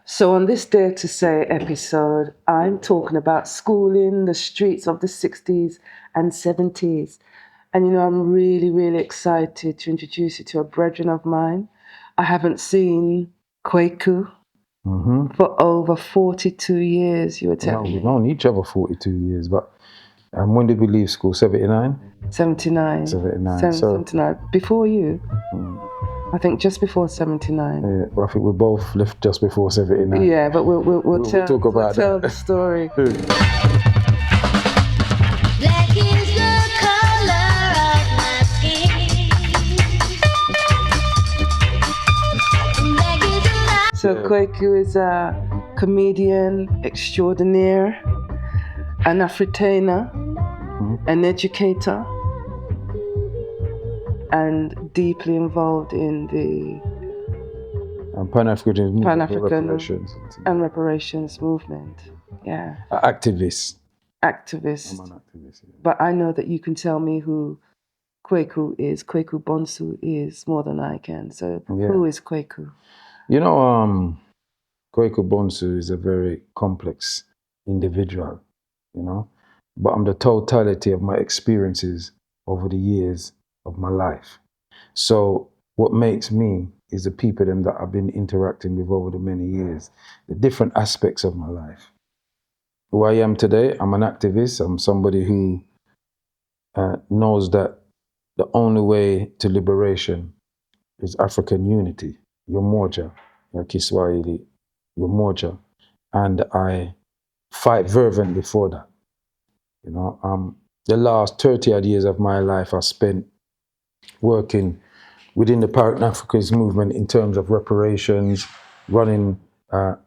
So on this Dare to Say episode, I'm talking about schooling, the streets of the 60s and 70s. And I'm really, really excited to introduce you to a brethren of mine. I haven't seen Kwaku for over 42 years, you were telling Well, me. we've known each other 42 years, but when did we leave school? 79? 79. 79. 79. Before you? I think just before 79. Yeah, well, I think we both left just before 79. Yeah, but we'll talk about tell that. the story. Black is the color of my skin. Black is the light. So Kwaku is a comedian extraordinaire, an Afrikaner, an educator, and deeply involved in the Pan-African Pan-African and reparations movement. Yeah. Activist. Activist. I'm an activist. Yeah. But I know that you can tell me who Kwaku Bonsu is more than I can. So who is Kwaku? Kwaku Bonsu is a very complex individual, but I'm the totality of my experiences over the years of my life. So what makes me is the people them that I've been interacting with over the many years, the different aspects of my life. Who I am today, I'm an activist. I'm somebody who knows that the only way to liberation is African unity, umoja, Kiswahili, umoja, and I fight fervently for that. The last 30 odd years of my life I spent working within the Pan-Africanist movement in terms of reparations, running a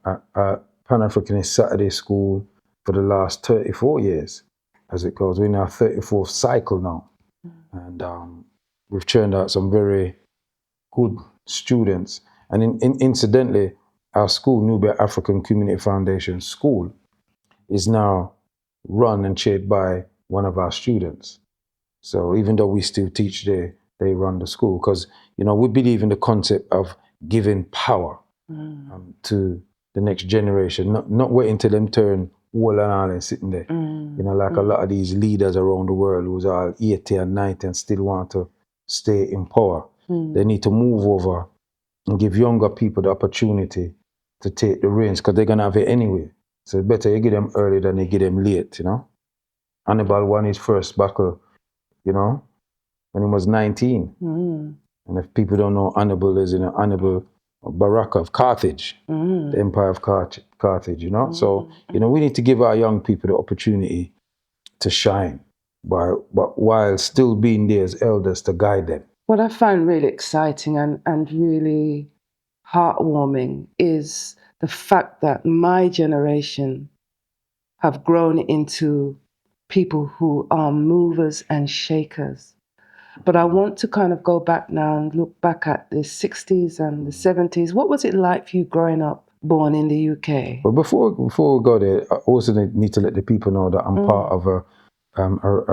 Pan-Africanist Saturday school for the last 34 years, as it goes. We're in our 34th cycle now. And we've churned out some very good students. And incidentally, our school, Nubia African Community Foundation School, is now run and chaired by one of our students. So even though we still teach there, they run the school because, we believe in the concept of giving power to the next generation, not waiting till them turn old and all and sitting there. Like a lot of these leaders around the world who's all 80 and 90 and still want to stay in power. They need to move over and give younger people the opportunity to take the reins because they're going to have it anyway. So it's better you get them early than you get them late, Hannibal won his first battle, when he was 19. And if people don't know, Hannibal is Hannibal Baraka of Carthage, the Empire of Carthage, So, we need to give our young people the opportunity to shine, but while still being there as elders to guide them. What I find really exciting and really heartwarming is the fact that my generation have grown into people who are movers and shakers. But I want to kind of go back now and look back at the 60s and the 70s. What was it like for you growing up, born in the UK? But before we go there, I also need to let the people know that I'm part of a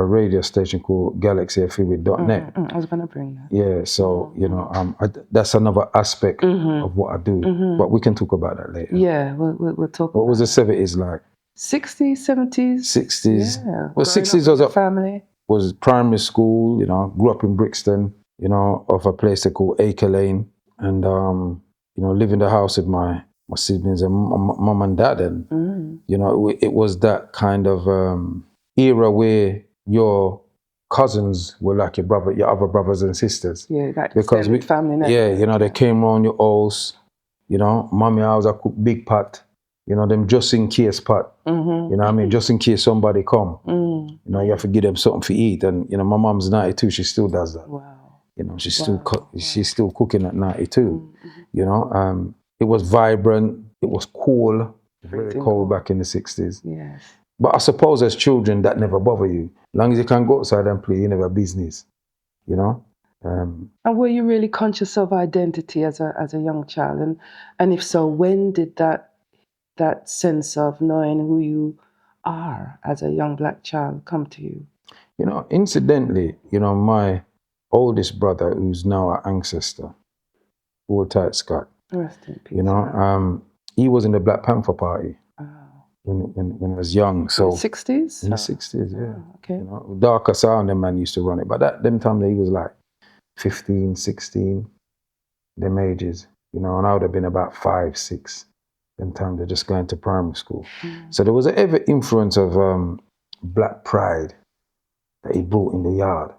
radio station called GalaxyFreeway.net. I was going to bring that. Yeah, so, that's another aspect of what I do. But we can talk about that later. Yeah, we'll talk about What was the 70s like? 60s, 70s? 60s. Yeah. Well, 60s was a family. Was primary school, grew up in Brixton, off a place called Acre Lane. And, live in the house with my siblings and mum and dad. And, it was that kind of era where your cousins were like your other brothers and sisters. Yeah, that because family network. Yeah, they came around your house, mommy house, I cook big pot, them just in case pot. Just in case somebody come. You have to give them something to eat. And, my mom's 92, she still does that. Wow. She's still cooking at 92. It was vibrant, it was cool, very cold back in the 60s. Yes. But I suppose as children, that never bother you. As long as you can go outside and play, you never business, And were you really conscious of identity as a young child? And if so, when did that sense of knowing who you are as a young black child come to you? Incidentally, my oldest brother, who's now our ancestor, Old Tight Scott, Rest in peace. He was in the Black Panther Party Oh. when I was young. So In the 60s? in the 60s, yeah. Oh, okay. You know, Darker Sound, them man used to run it. But that them time he was like 15, 16, them ages. You know, and I would have been about 5, 6. Them time they're just going to primary school. So there was a ever influence of black pride that he brought in the yard.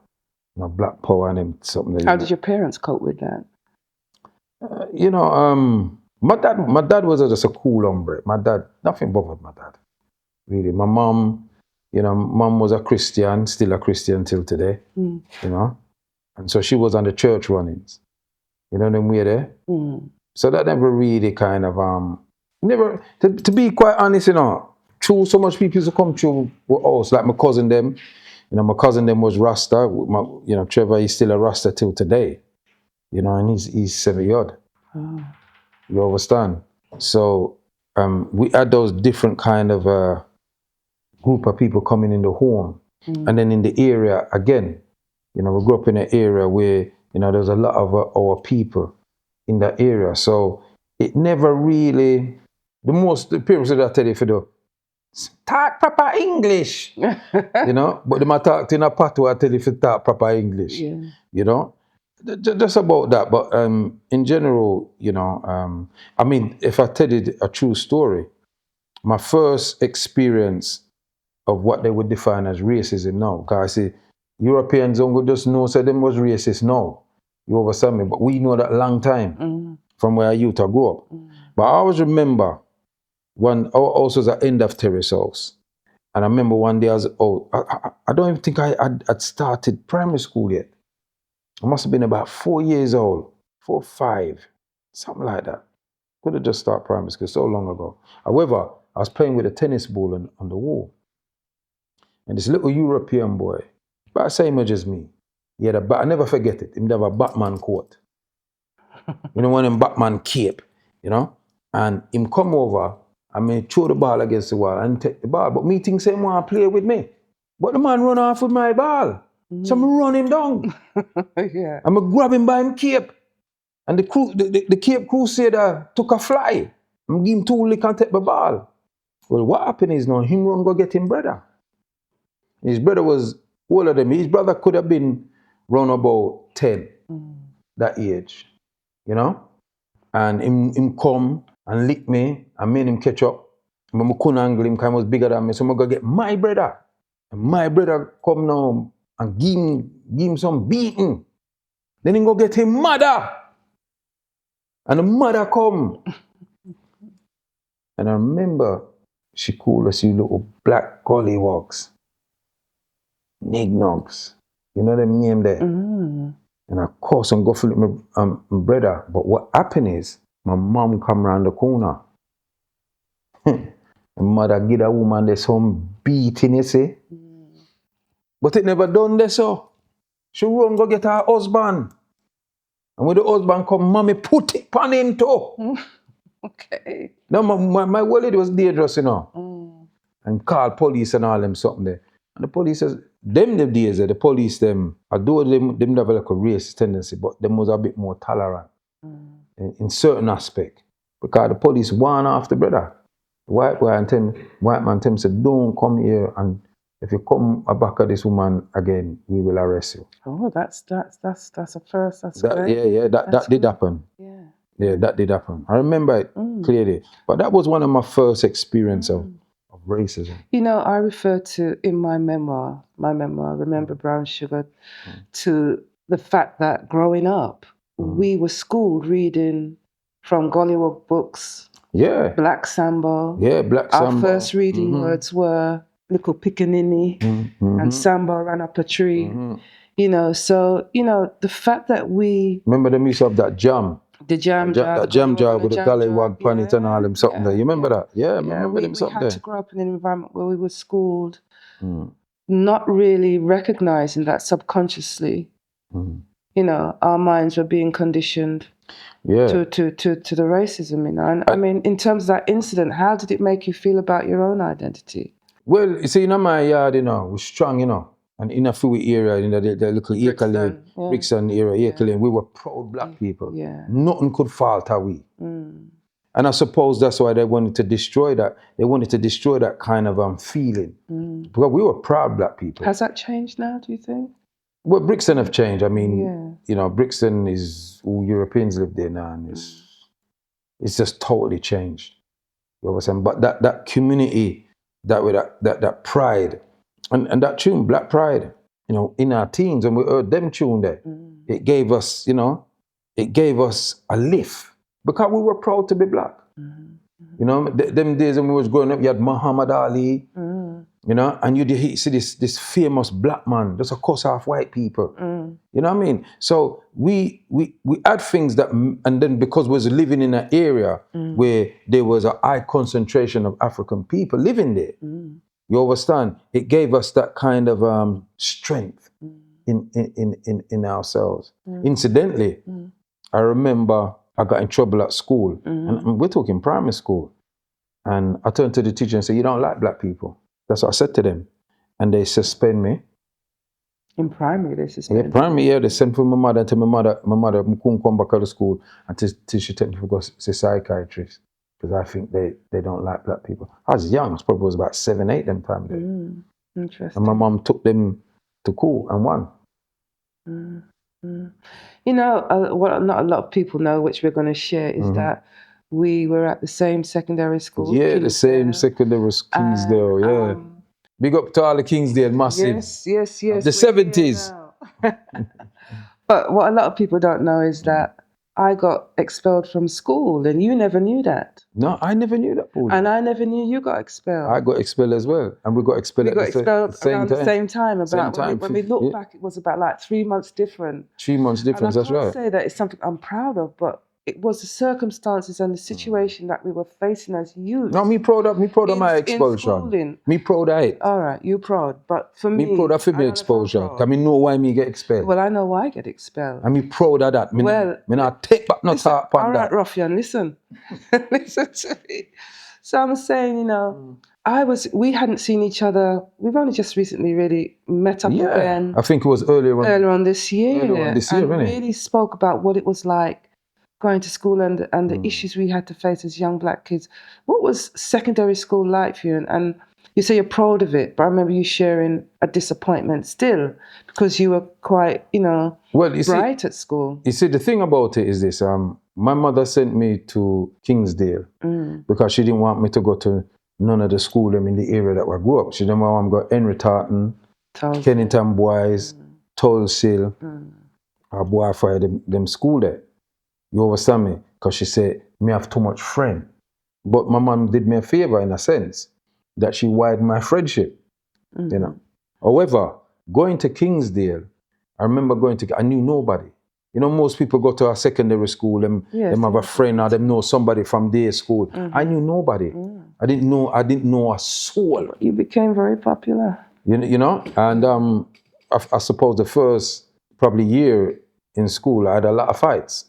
You know, black power and him, something that How did your parents cope with that? you know, my dad was just a cool hombre. My dad, nothing bothered my dad. Really. My mom, you know, mom was a Christian, still a Christian till today, you know. And so she was on the church runnings. You know them way there? So that never really kind of never to be quite honest, you know, through so much people used to come through with us, like my cousin them. You know, my cousin them was Rasta. You know, Trevor, he's still a Rasta till today. You know, and he's 70 odd. Oh. You understand? So we had those different kind of group of people coming in the home. And then in the area again, you know, we grew up in an area where, you know, there's a lot of our people in that area. So it never really, the people that I tell you, if you do, talk proper English, you know, but they might talk in a patois, I tell you if you talk proper English, Yeah. you know. Just about that, but in general, you know, I mean, if I tell you a true story, my first experience of what they would define as racism now, because I see Europeans don't just know, so them was racist now. You understand me? But we know that long time from where I used to grow up. But I always remember when our house was at end of terrace house. And I remember one day I was, I don't even think I'd started primary school yet. I must have been about 4 years old, 4, 5, something like that. Could have just started primary school so long ago. However, I was playing with a tennis ball on the wall. And this little European boy, about the same age as me, he had I never forget it, he had a Batman coat. You know, one of them Batman cape, you know? And him come over, and me throw the ball against the wall and take the ball. But me think same want to play with me. But the man run off with my ball. So I run him down. Yeah. I'm going to grab him by him cape. And the Cape Crusader took a fly. I'm give him 2 lick and take the ball. Well, what happened is now him run go get him brother. His brother was older than me. His brother could have been round about 10, that age, you know? And him come and lick me and made him catch up. But I couldn't angle him because he was bigger than me. So I'm going to get my brother. And my brother come now and give him some beating. Then he go get him mother. And the mother come. And I remember she called us, you little black gollywogs. Nignogs. You know them name there? And of course I'm go for my brother. But what happened is, my mom come around the corner. The mother give a woman there some beating, you see. But it never done this so. She run go get her husband. And when the husband come, mommy put it on him too. Okay. Now my wallet was dangerous, you know. And call police and all them something there. And the police says, them days, the police them, although them have like a racist tendency, but them was a bit more tolerant in certain aspect. Because the police warn after brother. The white man tell him, said, don't come here, and if you come back at this woman again, we will arrest you. Oh, that's a first. That's That, great. that did happen. Yeah. Yeah, that did happen. I remember it clearly. But that was one of my first experience of racism. You know, I refer to in my memoir, Remember Brown Sugar, to the fact that growing up, we were schooled reading from Gollywog books, Yeah. Black Samba. Yeah, Black Our Samba. first reading words were Little Pickaninny and Samba ran up a tree. You know, so, you know, the fact that we... Remember them used to have that jam? The jam jar. That jam jar with the gollywog pan it and all them something there. You remember that? Yeah, I remember them something we there. had to grow up in an environment where we were schooled, not really recognizing that subconsciously, you know, our minds were being conditioned to the racism, you know. And I mean, in terms of that incident, how did it make you feel about your own identity? Well, you see, in my yard, you know, we're strong, you know. And in a few area, in the little Brixton area, we were proud black people. Yeah. Nothing could falter we. And I suppose that's why they wanted to destroy that. They wanted to destroy that kind of feeling. Because we were proud black people. Has that changed now, do you think? Well, Brixton have changed. I mean, Yeah. you know, Brixton is all Europeans live there now, and it's just totally changed. You know what I'm saying? But that community, that pride, and that tune, Black Pride, you know, in our teens, and we heard them tune there, it gave us, you know, it gave us a lift because we were proud to be black. You know, them days when we was growing up, you had Muhammad Ali, you know, and you see this famous black man, just a cuss off white people. You know what I mean? So we had things that, and then because we was living in an area where there was a high concentration of African people living there, you understand? It gave us that kind of strength in ourselves. Incidentally, I remember I got in trouble at school, and we're talking primary school. And I turned to the teacher and said, "You don't like black people." That's what I said to them. And they suspend me. In primary, they Yeah, suspended. primary, yeah, they sent for my mother and tell my mother couldn't come back out of school until she took me to go see psychiatrist. Because I think they don't like black people. I was young, I probably was about 7, 8 them time there. Interesting. And my mom took them to court and won. You know, what not a lot of people know, which we're going to share, is that we were at the same secondary school. Yeah, the same Kingsdale. secondary Kingsdale, yeah. Big up to all the Kingsdale, massive. Yes. The we're here 70s. now. But what a lot of people don't know is that I got expelled from school, and you never knew that. No, I never knew that, Paul. And I never knew you got expelled. I got expelled as well. And we got expelled We at got the expelled same around time. the same time. Same time. When we look Yeah. back, it was about like 3 months different. 3 months difference, And I that's can't right. say that it's something I'm proud of, but it was the circumstances and the situation that we were facing as youth. No, me proud of my in expulsion. schooling. Me proud of it. All right, you proud, but for me, Me proud of I my don't know if I'm exposure. proud. Because me know why me get expelled. Well, I know why I get expelled. And me proud of that. Me not take back no Listen, talk on all right, that. Ruffian, listen. Listen to me. So I'm saying, you know, we hadn't seen each other. We've only just recently really met up again. I think it was earlier on this year. Earlier on this year, and wasn't it? really spoke about what it was like going to school and the issues we had to face as young black kids. What was secondary school like for you? And you say you're proud of it, but I remember you sharing a disappointment still because you were quite, you know, bright at school. You see, the thing about it is this. My mother sent me to Kingsdale because she didn't want me to go to none of the school in the area that I grew up. She didn't want me to go Henry Tartan, Kennington Boys, Tulsil, or boy for them school there. You understand me? Because she said, me have too much friend. But my mom did me a favor in a sense that she widened my friendship, you know. However, going to Kingsdale, I remember I knew nobody. You know, most people go to a secondary school, them have a friend or them know somebody from their school. I knew nobody. I didn't know a soul. You became very popular. You know, and I suppose the first probably year in school, I had a lot of fights.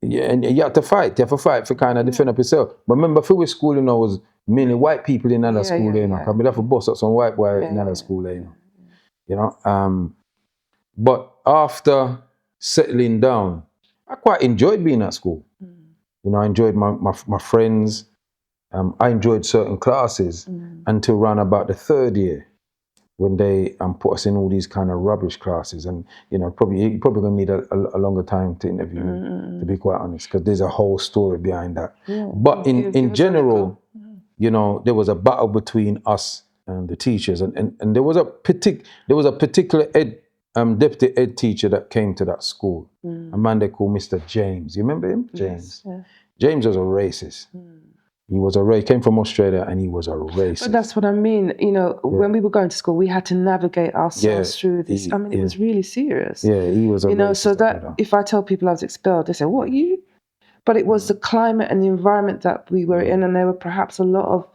Yeah, and you have to fight. You have to fight for kind of defend up yourself. But remember, for school, you know, was mainly white people in another school, you know. Because we have to bust up some white boy in another school, you know. You know. But after settling down, I quite enjoyed being at school. You know, I enjoyed my friends. I enjoyed certain classes until around about the third year, when they put us in all these kind of rubbish classes. And, you know, you're probably going to need a longer time to interview me, to be quite honest, because there's a whole story behind that. But in general, you know, there was a battle between us and the teachers. And there was a particular deputy ed teacher that came to that school, a man they called Mr. James. You remember him? James. Yes, yeah. James was a racist. He came from Australia, and he was a racist. But that's what I mean. You know, when we were going to school, we had to navigate ourselves through this. It was really serious. Yeah, he was a racist. You know, so that if I tell people I was expelled, they say, "What, you?" But it was the climate and the environment that we were in, and there were perhaps a lot of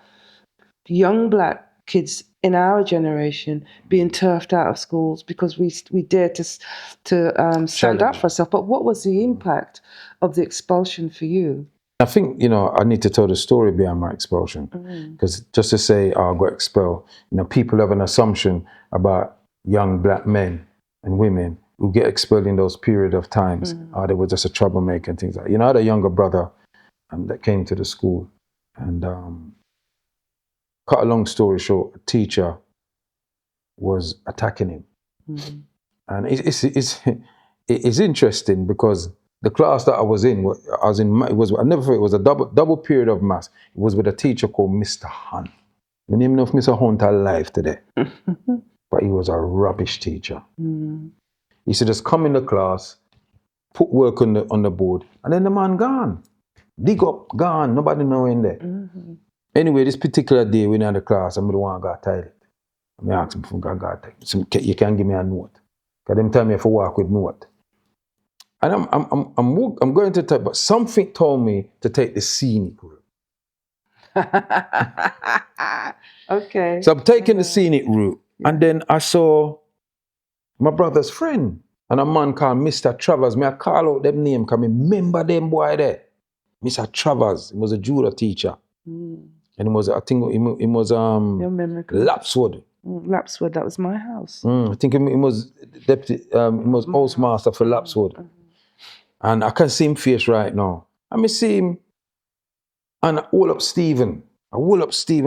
young black kids in our generation being turfed out of schools because we dared to stand up for ourselves. But what was the impact of the expulsion for you? I think, you know, I need to tell the story behind my expulsion, because just to say, I got expelled, you know, people have an assumption about young black men and women who get expelled in those period of times. They were just a troublemaker and things like that. You know, I had a younger brother that came to the school. And cut a long story short, a teacher was attacking him. Mm-hmm. And it's interesting because the class that I was in, I never forget, it was a double period of maths. It was with a teacher called Mr. Hunt. I don't even know if Mr. Hunt alive today, but he was a rubbish teacher. Mm-hmm. He used to just come in the class, put work on the board, and then the man gone. Dig up, gone, nobody know in there. Mm-hmm. Anyway, this particular day, we in the class, I'm the one who got tired. I asked him if I got tired. So you can give me a note. Because them tell me if I walk with note. And I'm going to type, but something told me to take the scenic route. Okay. So I'm taking the scenic route, Yeah. and then I saw my brother's friend, and a man called Mr. Travers. I call out them name, because I remember them boy there. Mr. Travers, he was a judo teacher. Mm. And he was, I think he was Your memory comes. Lapswood. Lapswood, that was my house. I think he was deputy, he was postmaster for Lapswood. Mm-hmm. And I can see him face right now. I see him, and I hold up Stephen. I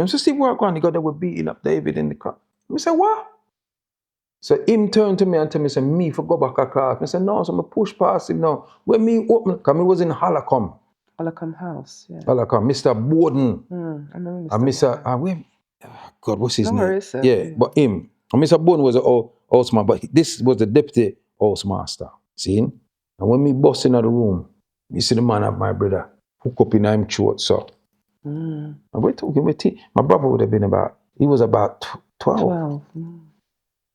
said, Steve, where going? He got there, we're beating up David in the car. I said, what? So him turned to me and tell me, say, me for go back a class. I said, no, so I push past him now. When me open, because I was in Halacom. Halacom House, yeah. Halacom, Mr. Borden. I remember Mr. And Mr. God, what's his No name? worries, sir. Yeah, but him. And Mr. Borden was a housemaster, but this was the deputy housemaster. See? And when me bust in the room, me see the man of my brother hook up in him throat, so. And we're talking with my brother would have been he was about 12. 12.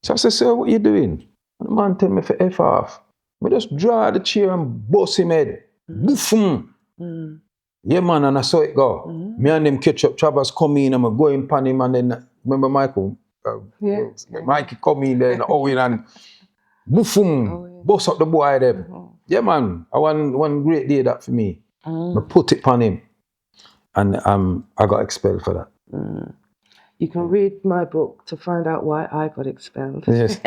So I said, sir, what you doing? And the man tell me for F off. I just draw the chair and bust him head. Boofum. Yeah, man, and I saw it go. Me and them catch up, Travers come in, and I'm going pan him, and then, remember Michael? Mikey come in there, and Owen, and boofum, bust up the boy there. Yeah, man, I one great day that for me. I put it pan him, and I got expelled for that. You can read my book to find out why I got expelled. Yes,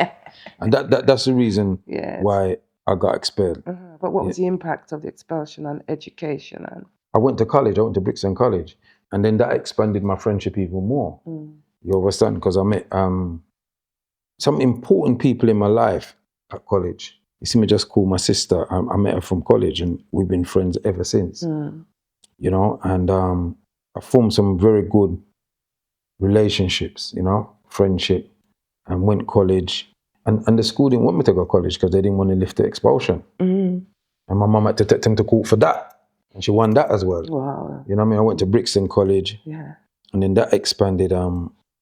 and that's the reason Yes. why I got expelled. But what was the impact of the expulsion on education? I went to college. I went to Brixton College, and then that expanded my friendship even more. You understand? Because I met some important people in my life at college. You see me just call my sister. I met her from college, and we've been friends ever since. You know, and I formed some very good relationships. You know, friendship, and went college. And the school didn't want me to go to college because they didn't want to lift the expulsion. And my mum had to take them to court for that. And she won that as well. Wow. You know what I mean? I went to Brixton College. Yeah. And then that expanded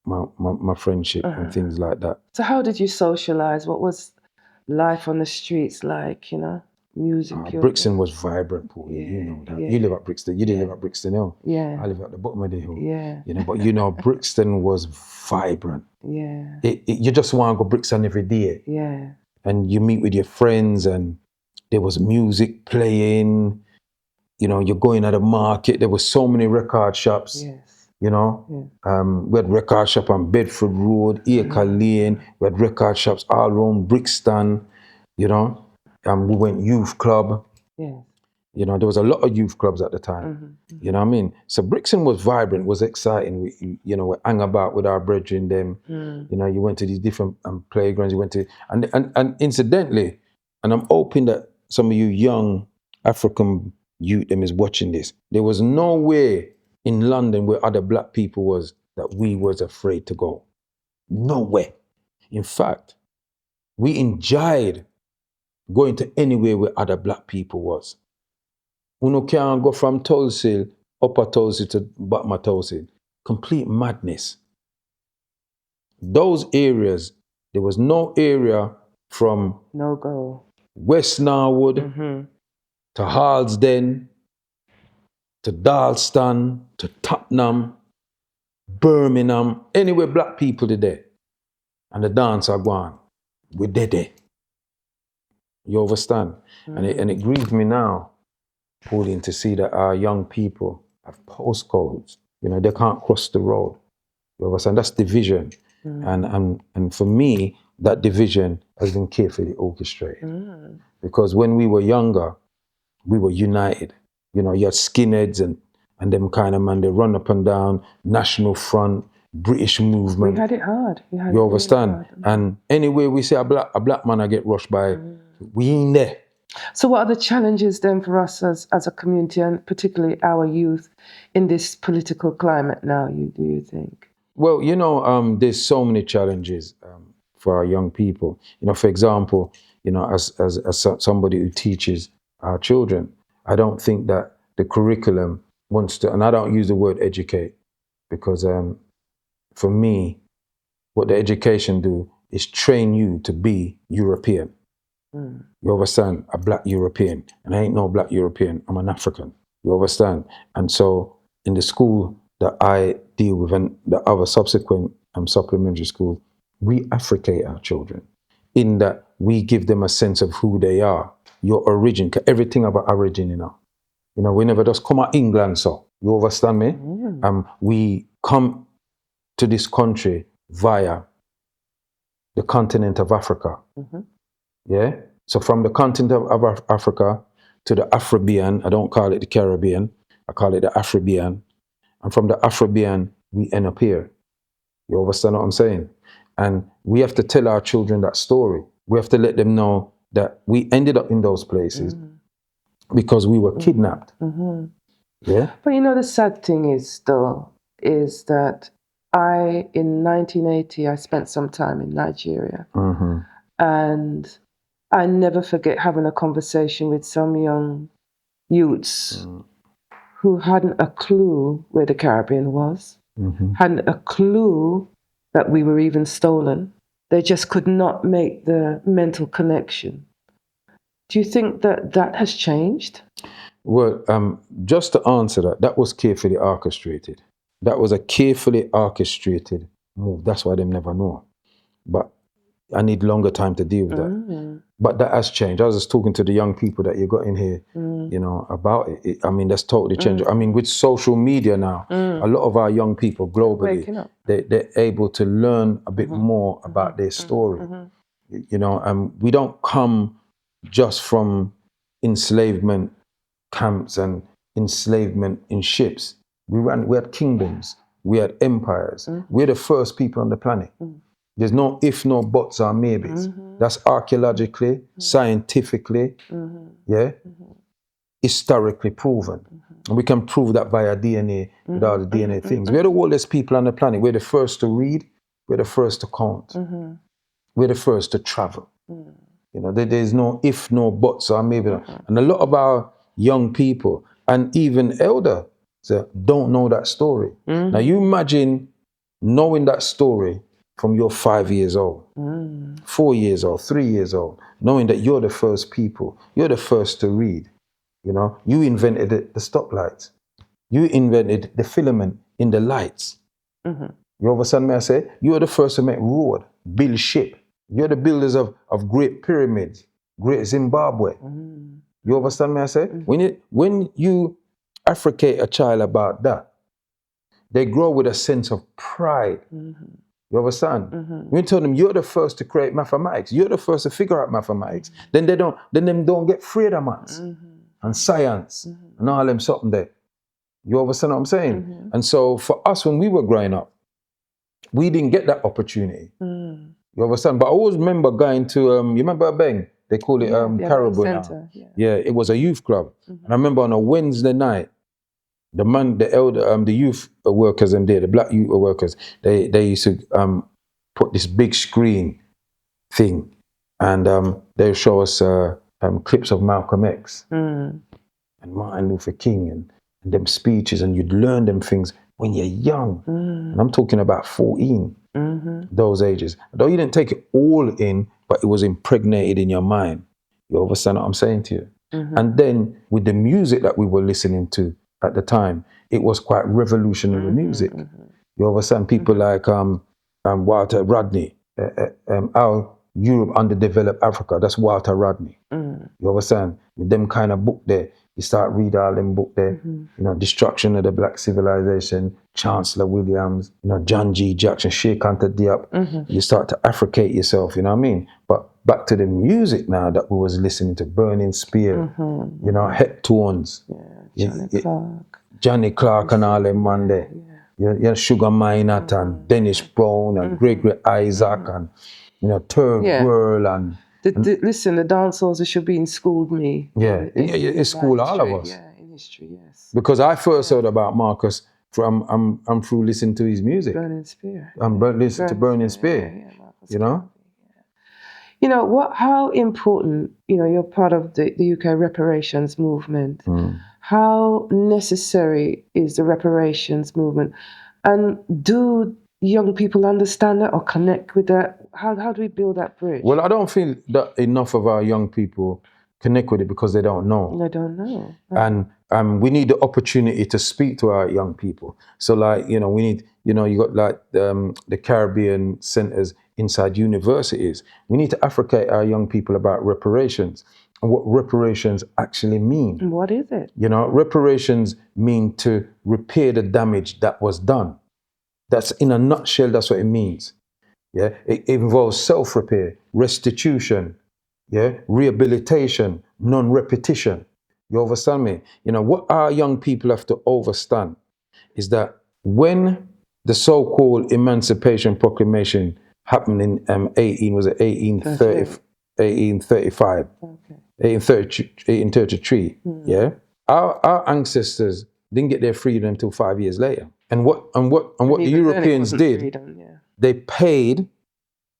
my friendship and things like that. So how did you socialize? What was life on the streets like, you know? Music? Brixton was vibrant, Paul. Yeah, you know that. Yeah. You live at Brixton. You didn't live at Brixton Hill. Yeah. I live at the bottom of the hill. Yeah. You know, but you know, Brixton was vibrant. Yeah. You just want to go Brixton every day. Yeah. And you meet with your friends, and there was music playing. You know, you're going at a market. There were so many record shops. Yes. You know, we had record shop on Bedford Road, Acre Lane. We had record shops all around Brixton. You know, we went youth club. Yeah. You know, there was a lot of youth clubs at the time. You know what I mean? So Brixton was vibrant, was exciting. We hang about with our brethren. Them. You know, you went to these different playgrounds. You went to and incidentally, and I'm hoping that some of you young African youth them is watching this. There was no way in London where other black people was that we was afraid to go. Nowhere. In fact, we enjoyed going to anywhere where other black people was. Uno can't go from Tulsa, Upper Tulsa to Bottom Tulsa. Complete madness. Those areas, there was no area from No go. West Norwood to Harlesden, to Darlston, to Tottenham, Birmingham, anywhere black people are there. And the dance are gone. We're there. You understand? And it grieves me now, Pauline, to see that our young people have postcodes. You know, they can't cross the road. You understand? That's division. And for me, that division has been carefully orchestrated. Because when we were younger, we were united. You know, you had skinheads and them kind of man, they run up and down, National Front, British We movement. had it hard. We had You it really understand? hard. And anyway, we see a black man I get rushed by, we ain't there. So what are the challenges then for us as a community, and particularly our youth, in this political climate now, do you think? Well, you know, there's so many challenges for our young people. You know, for example, you know, as somebody who teaches our children, I don't think that the curriculum wants to, and I don't use the word educate, because for me, what the education do is train you to be European. You understand? A black European. And I ain't no black European. I'm an African. You understand? And so in the school that I deal with and the other subsequent supplementary schools, we Africate our children in that we give them a sense of who they are, your origin, 'cause everything about origin, you know. You know, we never just come out England, so you understand me? We come to this country via the continent of Africa. Yeah. So from the continent of Africa to the Afrobean, I don't call it the Caribbean, I call it the Afrobean. And from the Afrobean, we end up here. You understand what I'm saying? And we have to tell our children that story. We have to let them know that we ended up in those places because we were kidnapped. Yeah. But you know, the sad thing is, though, is that in 1980, I spent some time in Nigeria. And I never forget having a conversation with some young youths who hadn't a clue where the Caribbean was, hadn't a clue that we were even stolen. They just could not make the mental connection. Do you think that has changed? Well, just to answer that, that was carefully orchestrated. That was a carefully orchestrated move. That's why they never know. But I need longer time to deal with that. But that has changed. I was just talking to the young people that you got in here, you know, about it. I mean, that's totally changed. I mean, with social media now, a lot of our young people globally, they're able to learn a bit more about their story. You know, we don't come just from enslavement camps and enslavement in ships. We had kingdoms, we had empires. We're the first people on the planet. There's no if, no buts, or maybes. That's archaeologically, scientifically, yeah, historically proven. And we can prove that via DNA, with all the DNA things. We're the oldest people on the planet. We're the first to read. We're the first to count. We're the first to travel. You know, there's no if, no buts, or maybe. And a lot of our young people, and even elder, don't know that story. Now you imagine knowing that story from you're 5 years old, 4 years old, 3 years old, knowing that you're the first people, you're the first to read. You know, you invented the stoplights. You invented the filament in the lights. You understand me? I say, you're the first to make road, build ship. You're the builders of great pyramids, great Zimbabwe. You understand me? I say, when you Africate a child about that, they grow with a sense of pride. You understand? When you tell them you're the first to create mathematics, you're the first to figure out mathematics, then them don't get afraid of maths and science and all them something there. You understand what I'm saying? And so for us, when we were growing up, we didn't get that opportunity. You understand? But I always remember going to, you remember Beng? They call it Caribou now. Yeah, it was a youth club. And I remember on a Wednesday night, the youth workers and the black youth workers, they used to put this big screen thing, and they show us clips of Malcolm X and Martin Luther King and them speeches, and you'd learn them things when you're young. And I'm talking about 14, those ages. Though you didn't take it all in, but it was impregnated in your mind. You understand what I'm saying to you? And then with the music that we were listening to at the time, it was quite revolutionary music. You understand? People like Walter Rodney, How Europe Underdeveloped Africa, that's Walter Rodney. You understand? With them kind of book there, you start read all them book there, you know, Destruction of the Black Civilization, Chancellor Williams, John G. Jackson, Sheikh Anta Diop. You start to Africate yourself, you know what I mean? But back to the music now that we was listening to, Burning Spear, Heptones, Johnny Clark and all them man there. Sugar Minott and Dennis Brown and Gregory Isaac and Third World and listen, the dancers should be in schooled me. in school all of us. Yeah, in history, yes. Because I first heard about Marcus from I'm through listening to his music. Burning Spear. I'm listening to Burning Spear. How important, you're part of the UK reparations movement. How necessary is the reparations movement? And do young people understand that or connect with that? How do we build that bridge? Well, I don't feel that enough of our young people connect with it because they don't know. They don't know. And we need the opportunity to speak to our young people. So we need, you got the Caribbean centers inside universities. We need to Africate our young people about reparations and what reparations actually mean. What is it? Reparations mean to repair the damage that was done. That's in a nutshell, that's what it means. Yeah, it involves self-repair, restitution, rehabilitation, non-repetition. You understand me? What our young people have to understand is that when the so-called Emancipation Proclamation happened in 1835, 1833, our ancestors didn't get their freedom until 5 years later. And what the Europeans did, freedom, they paid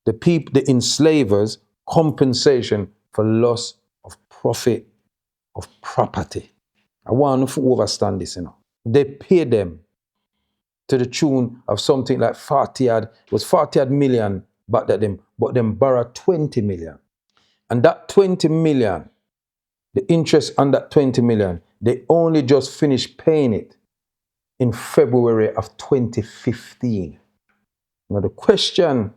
the enslavers compensation for loss of profit, of property. I want to understand this, They paid them to the tune of something like 40 million back at them, but them borrowed 20 million. And that 20 million, the interest on that 20 million, they only just finished paying it in February of 2015. Now the question,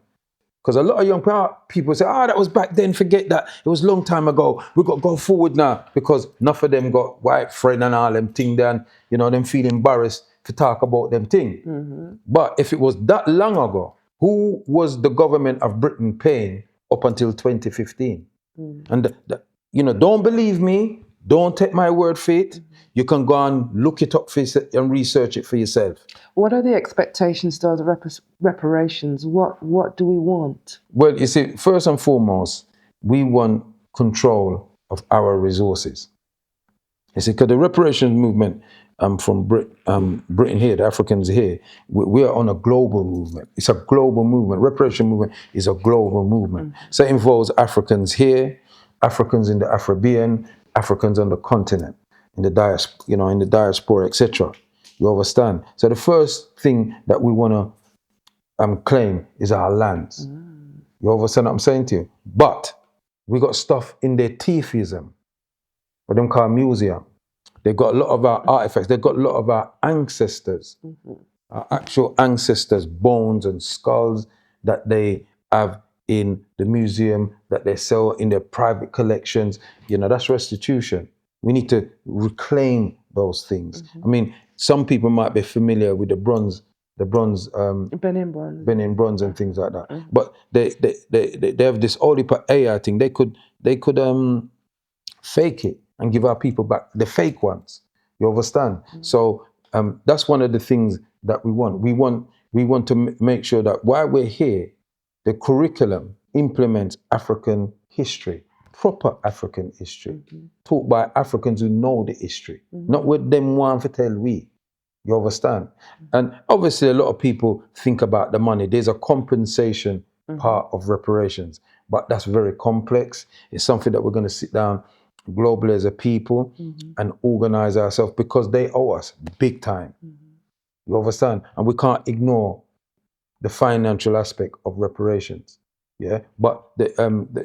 because a lot of young people say, that was back then, forget that. It was a long time ago. We got to go forward now because enough of them got white friend and all them thing then, them feel embarrassed to talk about them thing. But if it was that long ago, who was the government of Britain paying up until 2015? And, don't believe me. Don't take my word for it. You can go and look it up and research it for yourself. What are the expectations of the reparations? What do we want? Well, you see, first and foremost, we want control of our resources. You see, because the reparations movement from Britain here, the Africans here, we are on a global movement. It's a global movement. Reparation movement is a global movement. So it involves Africans here, Africans in the Caribbean, Africans on the continent, in the diaspora, etc. You understand? So the first thing that we want to claim is our lands. You understand what I'm saying to you? But we got stuff in their teethism, what them call museum. They got a lot of our artifacts. They got a lot of our ancestors, our actual ancestors' bones and skulls that they have in the museum, that they sell in their private collections. That's restitution. We need to reclaim those things. I mean, some people might be familiar with the bronze, Benin bronze and things like that. But they have this holy AI thing. They could fake it and give our people back the fake ones. You understand? So that's one of the things that we want. We want to make sure that while we're here, the curriculum implements African history, proper African history, taught by Africans who know the history, not with them one for tell we. You understand? And obviously a lot of people think about the money. There's a compensation part of reparations, but that's very complex. It's something that we're going to sit down globally as a people and organize ourselves because they owe us big time. You understand? And we can't ignore the financial aspect of reparations. Yeah, but the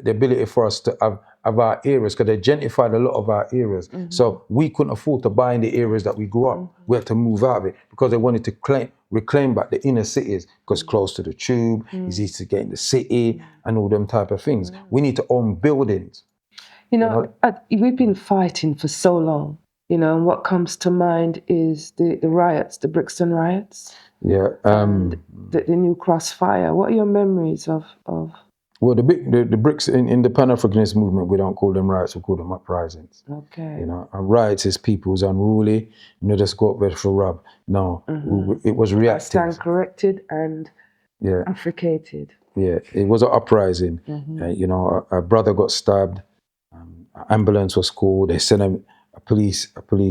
ability for us to have our areas, because they gentrified a lot of our areas. So we couldn't afford to buy in the areas that we grew up. We had to move out of it because they wanted to reclaim back the inner cities because it's close to the tube, it's easy to get in the city and all them type of things. We need to own buildings. We've been fighting for so long And what comes to mind is the riots, the Brixton riots, Yeah. and the New Cross fire. What are your memories of? Well, the bricks in the Pan-Africanist movement, we don't call them riots, we call them uprisings. Okay. And riots is people who's unruly, just go up there for rob. No, it was I reactive. stand corrected and Yeah, affricated. yeah, it was an uprising. A brother got stabbed. An ambulance was called. They sent him a police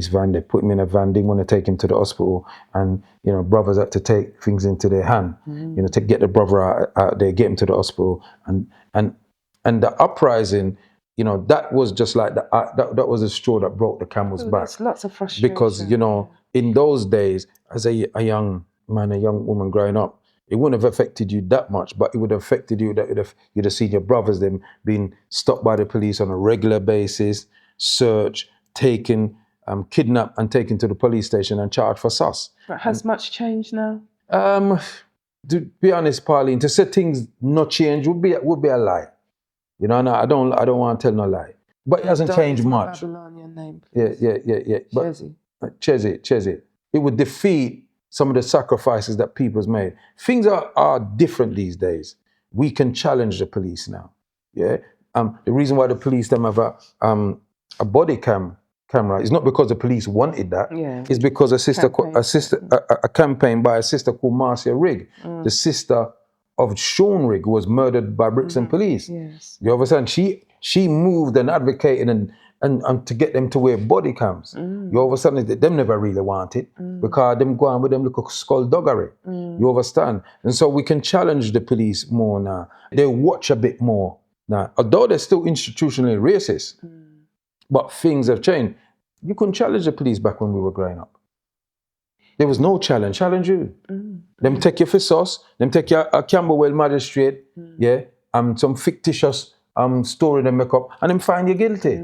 van. They put him in a van. Didn't want to take him to the hospital, and brothers had to take things into their hand. To get the brother out there, get him to the hospital, and the uprising. That was just like that was a straw that broke the camel's So back. there's lots of frustration. Because in those days, as a young man, a young woman growing up, it wouldn't have affected you that much, but it would have affected you that you'd have seen your brothers them being stopped by the police on a regular basis, searched, taken, kidnapped, and taken to the police station and charged for sus. But has much changed now? To be honest, Pauline, to say things not change would be a lie. And I don't want to tell no lie. But it hasn't changed much. Babylonian name, please. Yeah. But Shezzie. Shezzie. It would defeat some of the sacrifices that people's made. Things are different these days. We can challenge the police now. Yeah. The reason why the police them have a body camera is not because the police wanted that. Yeah. It's because a campaign by a sister called Marcia Rigg, the sister of Sean Rigg, who was murdered by Brixton police. Yes. You understand? She moved and advocated and to get them to wear body cams. You understand? Them never really want it because them go on with them little skullduggery. You understand? And so we can challenge the police more now. They watch a bit more now. Although they're still institutionally racist, but things have changed. You couldn't challenge the police back when we were growing up. There was no challenge. Challenge you. Them take you for sauce. Them take you a Camberwell magistrate. Yeah. Some fictitious story they make up, and them find you guilty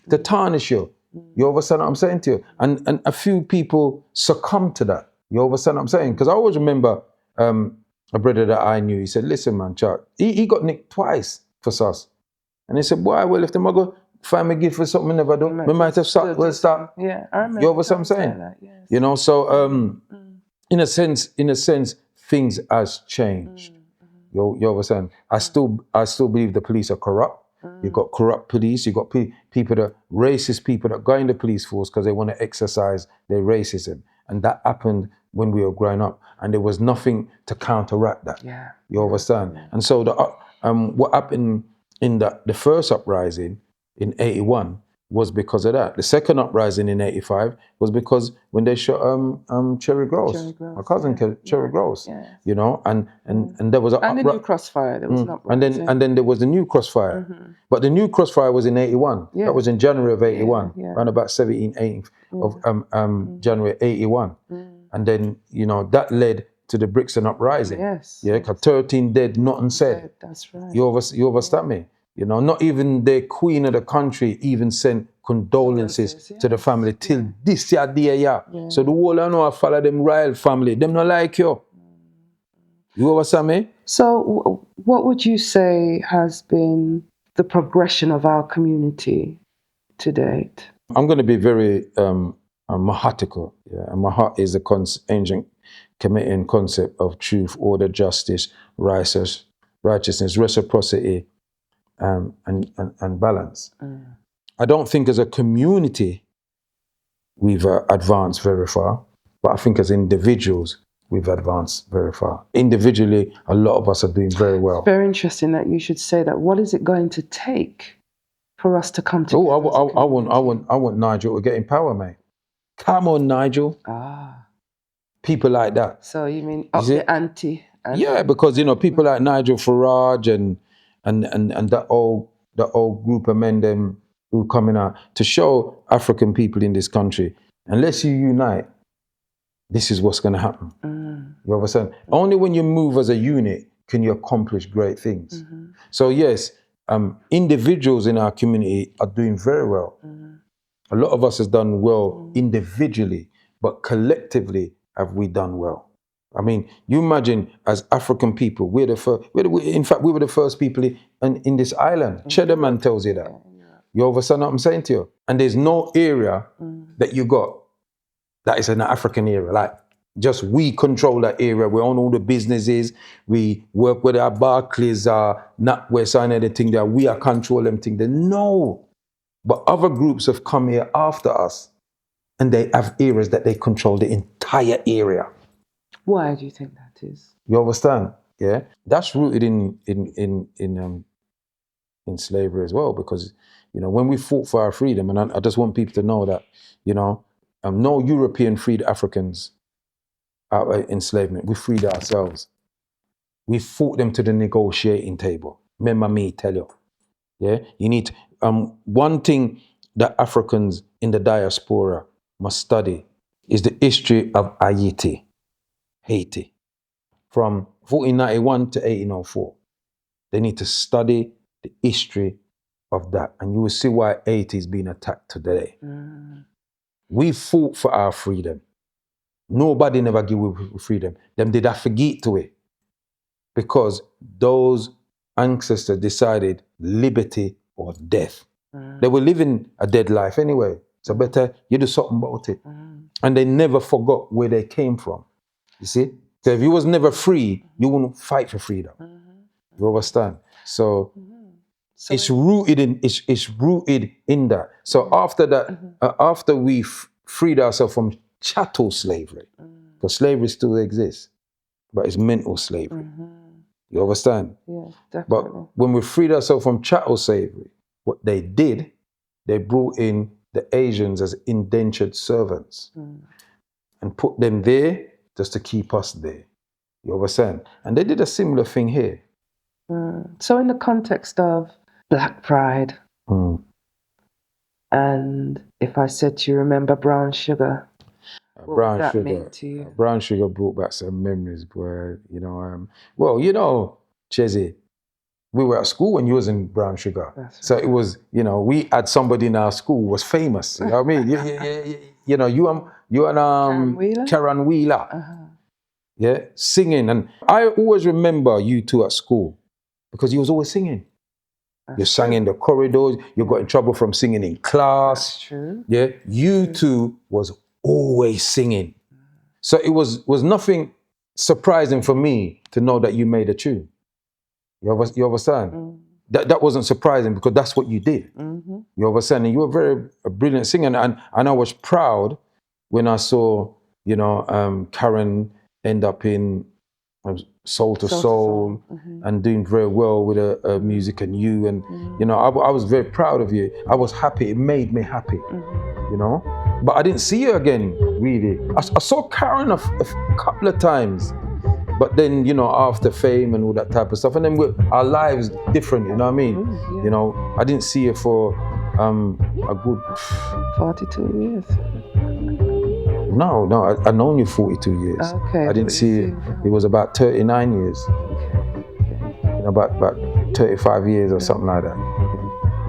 to tarnish you. You understand what I'm saying to you? And a few people succumb to that. You understand what I'm saying? Because I always remember a brother that I knew. He said, "Listen, man, Chuck, he got nicked twice for sauce," and he said, "Boy, well, if them go find me guilty for something I never do, we might have start. Yeah, I remember. You understand what I'm saying? That, yes. So in a sense, things has changed. You understand? I still believe the police are corrupt. You've got corrupt police. You've got racist people that go in the police force because they want to exercise their racism, and that happened when we were growing up, and there was nothing to counteract that. Yeah. You understand? Yeah. And so what happened in the first uprising in '81 was because of that. The second uprising in '85 was because when they shot Cherry Gross, my cousin Cherry Gross, and there was and the New Crossfire. There was an uprising. and then there was the New Crossfire, but the New Crossfire was in '81. Yeah. That was in January of '81, yeah. around about 17th, 18th of January '81, and then that led to the Brixton uprising. Yes. Yeah, 13 dead, nothing said. That's right. You understand me? Not even the Queen of the country even sent condolences to the family till this year, yeah. So the whole I know I follow them royal family. Them not like you. You understand me? So what would you say has been the progression of our community to date? I'm going to be very mahatical. Yeah? And Mahat is the ancient Kemetic concept of truth, order, justice, righteousness, reciprocity, and balance. I don't think as a community we've advanced very far, but I think as individuals we've advanced very far. Individually, a lot of us are doing very well. It's very interesting that you should say that. What is it going to take for us to come together? I want Nigel to get in power, mate. Come on, Nigel. People like that. So you mean up the ante? Yeah, because people like Nigel Farage and that old group of men them who coming out to show African people in this country, unless you unite, this is what's going to happen. You understand? Only when you move as a unit can you accomplish great things. So yes, individuals in our community are doing very well. A lot of us has done well individually, but collectively have we done well? I mean, you imagine as African people, we were the first people in this island. Cheddar Man tells you that. You understand what I'm saying to you? And there's no area that you got that is an African area. Like, just we control that area. We own all the businesses. We work with our Barclays, not West Side, anything that we are control them thing. They no. But other groups have come here after us and they have areas that they control the entire area. Why do you think that is? You understand? Yeah. That's rooted in slavery as well, because, you know, when we fought for our freedom, and I just want people to know that, you know, no European freed Africans out of enslavement. We freed ourselves. We fought them to the negotiating table. Remember me tell you. Yeah, you need one thing that Africans in the diaspora must study is the history of Haiti, from 1491 to 1804. They need to study the history of that, and you will see why Haiti is being attacked today. We fought for our freedom. Nobody never give we freedom. Them did I forget to it, because those ancestors decided liberty or death. They were living a dead life anyway, so better you do something about it. And they never forgot where they came from. You see, so if you was never free, you wouldn't fight for freedom. You understand? So it's rooted in that. So after that, after we freed ourselves from chattel slavery, because slavery still exists, but it's mental slavery. You understand? Yes, definitely. But when we freed ourselves from chattel slavery, what they did, they brought in the Asians as indentured servants and put them there just to keep us there. You understand? And they did a similar thing here. So in the context of Black Pride, and if I said to you, remember brown sugar, what would that mean to you? Brown sugar brought back some memories, boy. You know, well, you know, Shezzie, we were at school when you was in brown sugar. That's So right. it was, you know, we had somebody in our school who was famous. You know what I mean? You know, you and Karen Wheeler. Yeah, singing. And I always remember you two at school because you was always singing. You sang in the corridors. You got in trouble from singing in class. That's true. Yeah, you two was always singing. So it was nothing surprising for me to know that you made a tune. You understand? That wasn't surprising because that's what you did. You understand? And you were a brilliant singer. And I was proud when I saw, you know, Karen end up in Soul to Soul and doing very well with music, and you, and you know, I was very proud of you. I was happy. It made me happy, you know. But I didn't see you again, really. I saw Karen a couple of times, but then, you know, after fame and all that type of stuff, and then our lives different, you know what I mean? You know, I didn't see you for a good 42 years. No, I known you 42 years. Okay. I didn't see you. It was about 39 years. You know, about 35 years or something like that.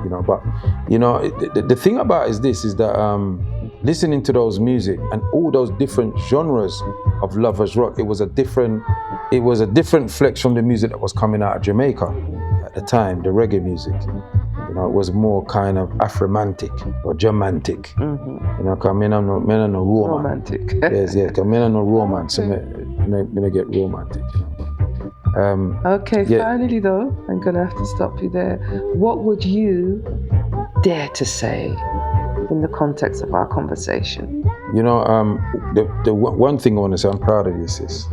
You know, but you know, the thing about it is that listening to those music and all those different genres of lovers rock, it was a different flex from the music that was coming out of Jamaica at the time, the reggae music. You know, it was more kind of Afromantic or Germantic. You know, because men are no romantic. Yes, because men are no romance. So men get romantic. You know? Okay, yeah. Finally though, I'm gonna have to stop you there. What would you dare to say in the context of our conversation? You know, the one thing I want to say, I'm proud of you, sis.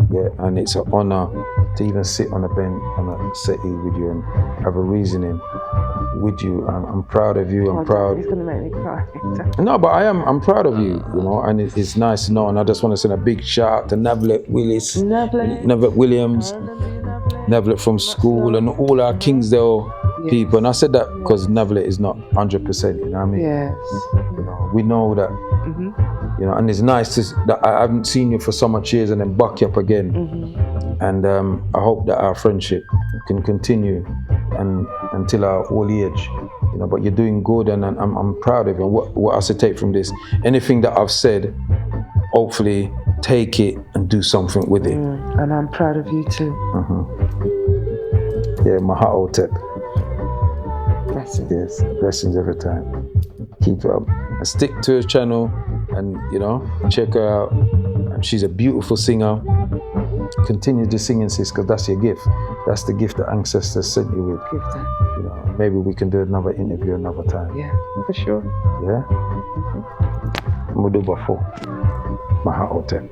Yeah, and it's an honor to even sit on a bench on a settee with you and have a reasoning with you. I'm proud of you. I'm proud. He's gonna make me cry. No, but I'm proud of you, you know, and it's nice to know. And I just want to send a big shout out to Navlet Williams, Navlet from school, and all our Kingsdale people. And I said that because Navlet is not 100%, you know what I mean? Yes. You know, we know that. You know, and it's nice that I haven't seen you for so much years and then buck you up again. And I hope that our friendship can continue and until our old age. You know, but you're doing good, and I'm proud of you. What I should take from this, anything that I've said, hopefully take it and do something with it. And I'm proud of you too. Yeah, Mahatotep. Blessings. Yes, blessings every time. Keep it up. And stick to her channel and, check her out. And she's a beautiful singer. Continue to sing, sis, because that's your gift. That's the gift that ancestors sent you with. Give that. Maybe we can do another interview another time. Yeah, for sure. Yeah? Mudu bafo. Maha Hotel.